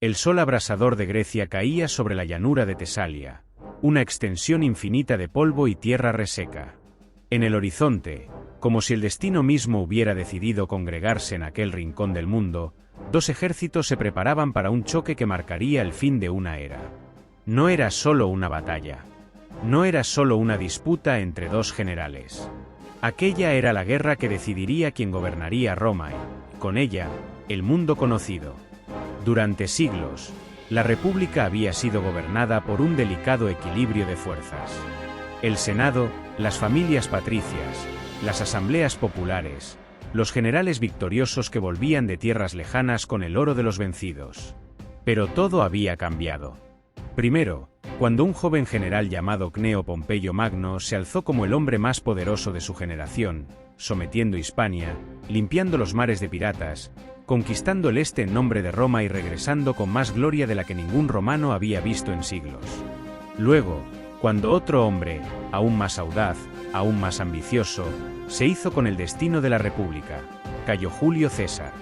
El sol abrasador de Grecia caía sobre la llanura de Tesalia, una extensión infinita de polvo y tierra reseca. En el horizonte, como si el destino mismo hubiera decidido congregarse en aquel rincón del mundo, dos ejércitos se preparaban para un choque que marcaría el fin de una era. No era solo una batalla. No era solo una disputa entre dos generales. Aquella era la guerra que decidiría quién gobernaría Roma y, con ella, el mundo conocido. Durante siglos, la República había sido gobernada por un delicado equilibrio de fuerzas. El Senado, las familias patricias, las asambleas populares, los generales victoriosos que volvían de tierras lejanas con el oro de los vencidos. Pero todo había cambiado. Primero, cuando un joven general llamado Cneo Pompeyo Magno se alzó como el hombre más poderoso de su generación, sometiendo Hispania, limpiando los mares de piratas, conquistando el este en nombre de Roma y regresando con más gloria de la que ningún romano había visto en siglos. Luego, cuando otro hombre, aún más audaz, aún más ambicioso, se hizo con el destino de la República, Cayo Julio César.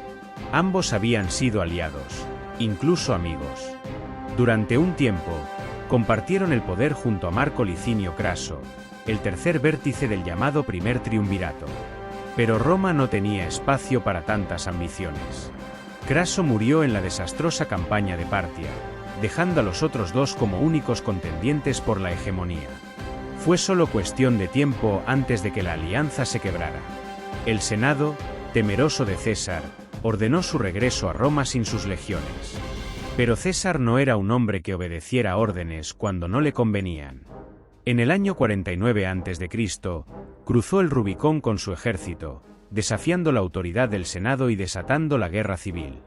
Ambos habían sido aliados, incluso amigos. Durante un tiempo, compartieron el poder junto a Marco Licinio Craso, el tercer vértice del llamado Primer Triunvirato. Pero Roma no tenía espacio para tantas ambiciones. Craso murió en la desastrosa campaña de Partia, dejando a los otros dos como únicos contendientes por la hegemonía. Fue solo cuestión de tiempo antes de que la alianza se quebrara. El Senado, temeroso de César, ordenó su regreso a Roma sin sus legiones. Pero César no era un hombre que obedeciera órdenes cuando no le convenían. En el año 49 a.C., cruzó el Rubicón con su ejército, desafiando la autoridad del Senado y desatando la guerra civil.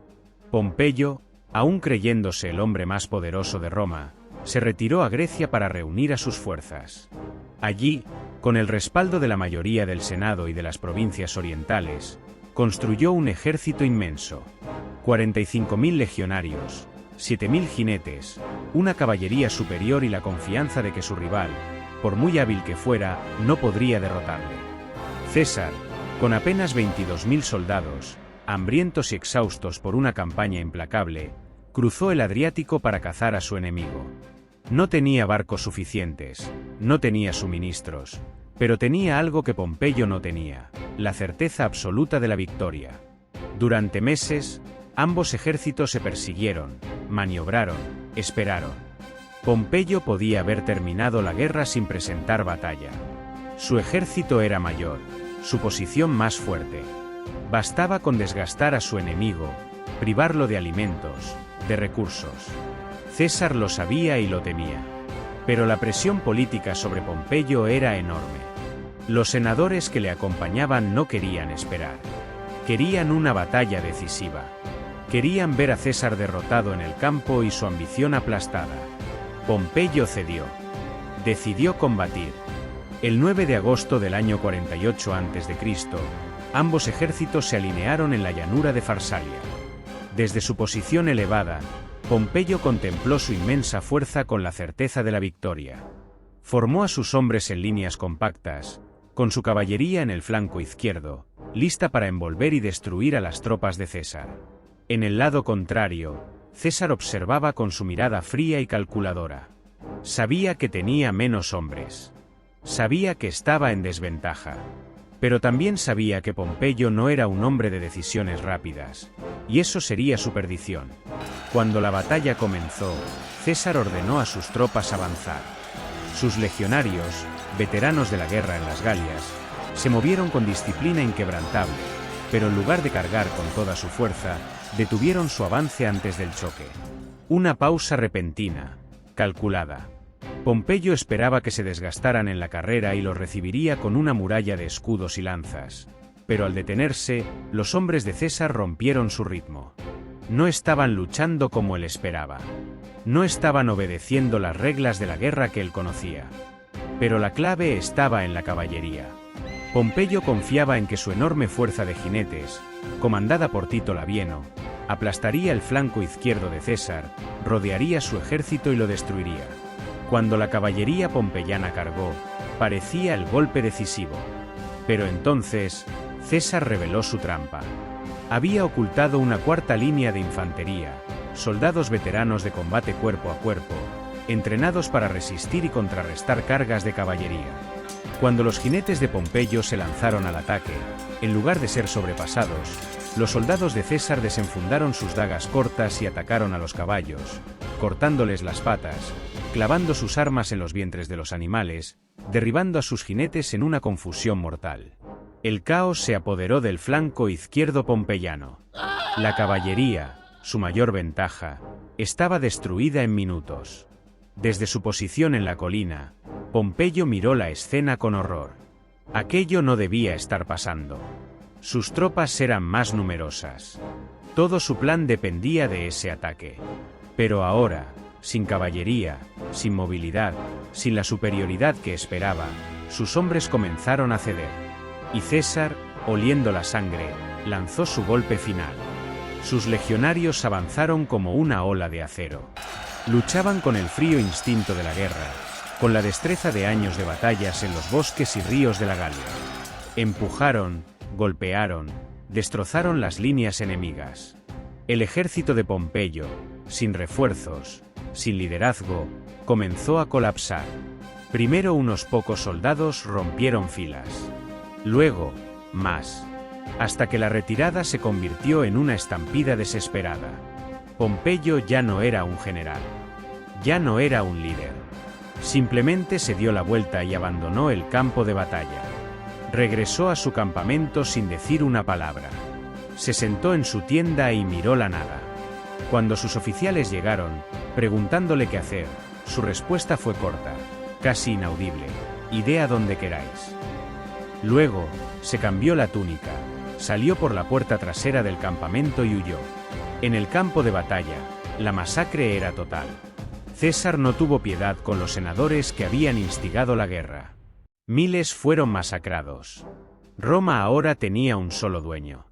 Pompeyo, aún creyéndose el hombre más poderoso de Roma, se retiró a Grecia para reunir a sus fuerzas. Allí, con el respaldo de la mayoría del Senado y de las provincias orientales, construyó un ejército inmenso. 45.000 legionarios, 7.000 jinetes, una caballería superior y la confianza de que su rival, por muy hábil que fuera, no podría derrotarle. César, con apenas 22.000 soldados, hambrientos y exhaustos por una campaña implacable, cruzó el Adriático para cazar a su enemigo. No tenía barcos suficientes, no tenía suministros, pero tenía algo que Pompeyo no tenía: la certeza absoluta de la victoria. Durante meses, ambos ejércitos se persiguieron, maniobraron, esperaron. Pompeyo podía haber terminado la guerra sin presentar batalla. Su ejército era mayor, su posición más fuerte. Bastaba con desgastar a su enemigo, privarlo de alimentos, de recursos. César lo sabía y lo temía. Pero la presión política sobre Pompeyo era enorme. Los senadores que le acompañaban no querían esperar. Querían una batalla decisiva. Querían ver a César derrotado en el campo y su ambición aplastada. Pompeyo cedió. Decidió combatir. El 9 de agosto del año 48 a.C., ambos ejércitos se alinearon en la llanura de Farsalia. Desde su posición elevada, Pompeyo contempló su inmensa fuerza con la certeza de la victoria. Formó a sus hombres en líneas compactas, con su caballería en el flanco izquierdo, lista para envolver y destruir a las tropas de César. En el lado contrario, César observaba con su mirada fría y calculadora. Sabía que tenía menos hombres. Sabía que estaba en desventaja. Pero también sabía que Pompeyo no era un hombre de decisiones rápidas, y eso sería su perdición. Cuando la batalla comenzó, César ordenó a sus tropas avanzar. Sus legionarios, veteranos de la guerra en las Galias, se movieron con disciplina inquebrantable, pero en lugar de cargar con toda su fuerza, detuvieron su avance antes del choque. Una pausa repentina, calculada. Pompeyo esperaba que se desgastaran en la carrera y los recibiría con una muralla de escudos y lanzas. Pero al detenerse, los hombres de César rompieron su ritmo. No estaban luchando como él esperaba. No estaban obedeciendo las reglas de la guerra que él conocía. Pero la clave estaba en la caballería. Pompeyo confiaba en que su enorme fuerza de jinetes, comandada por Tito Labieno, aplastaría el flanco izquierdo de César, rodearía su ejército y lo destruiría. Cuando la caballería pompeyana cargó, parecía el golpe decisivo. Pero entonces, César reveló su trampa. Había ocultado una cuarta línea de infantería, soldados veteranos de combate cuerpo a cuerpo, entrenados para resistir y contrarrestar cargas de caballería. Cuando los jinetes de Pompeyo se lanzaron al ataque, en lugar de ser sobrepasados, los soldados de César desenfundaron sus dagas cortas y atacaron a los caballos, cortándoles las patas, clavando sus armas en los vientres de los animales, derribando a sus jinetes en una confusión mortal. El caos se apoderó del flanco izquierdo pompeyano. La caballería, su mayor ventaja, estaba destruida en minutos. Desde su posición en la colina, Pompeyo miró la escena con horror. Aquello no debía estar pasando. Sus tropas eran más numerosas. Todo su plan dependía de ese ataque. Pero ahora, sin caballería, sin movilidad, sin la superioridad que esperaba, sus hombres comenzaron a ceder. Y César, oliendo la sangre, lanzó su golpe final. Sus legionarios avanzaron como una ola de acero. Luchaban con el frío instinto de la guerra, con la destreza de años de batallas en los bosques y ríos de la Galia. Empujaron, golpearon, destrozaron las líneas enemigas. El ejército de Pompeyo, sin refuerzos, sin liderazgo, comenzó a colapsar. Primero unos pocos soldados rompieron filas. Luego, más. Hasta que la retirada se convirtió en una estampida desesperada. Pompeyo ya no era un general. Ya no era un líder. Simplemente se dio la vuelta y abandonó el campo de batalla. Regresó a su campamento sin decir una palabra. Se sentó en su tienda y miró la nada. Cuando sus oficiales llegaron, preguntándole qué hacer, su respuesta fue corta, casi inaudible: «Id a donde queráis». Luego, se cambió la túnica, salió por la puerta trasera del campamento y huyó. En el campo de batalla, la masacre era total. César no tuvo piedad con los senadores que habían instigado la guerra. Miles fueron masacrados. Roma ahora tenía un solo dueño.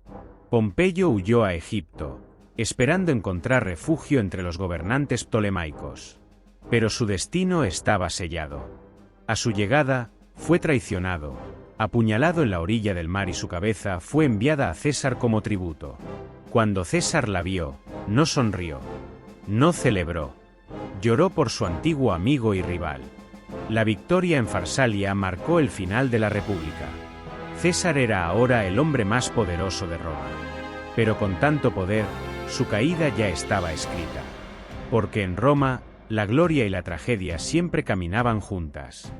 Pompeyo huyó a Egipto, esperando encontrar refugio entre los gobernantes ptolemaicos. Pero su destino estaba sellado. A su llegada, fue traicionado, apuñalado en la orilla del mar y su cabeza fue enviada a César como tributo. Cuando César la vio, no sonrió, no celebró, lloró por su antiguo amigo y rival. La victoria en Farsalia marcó el final de la República. César era ahora el hombre más poderoso de Roma. Pero con tanto poder, su caída ya estaba escrita. Porque en Roma, la gloria y la tragedia siempre caminaban juntas.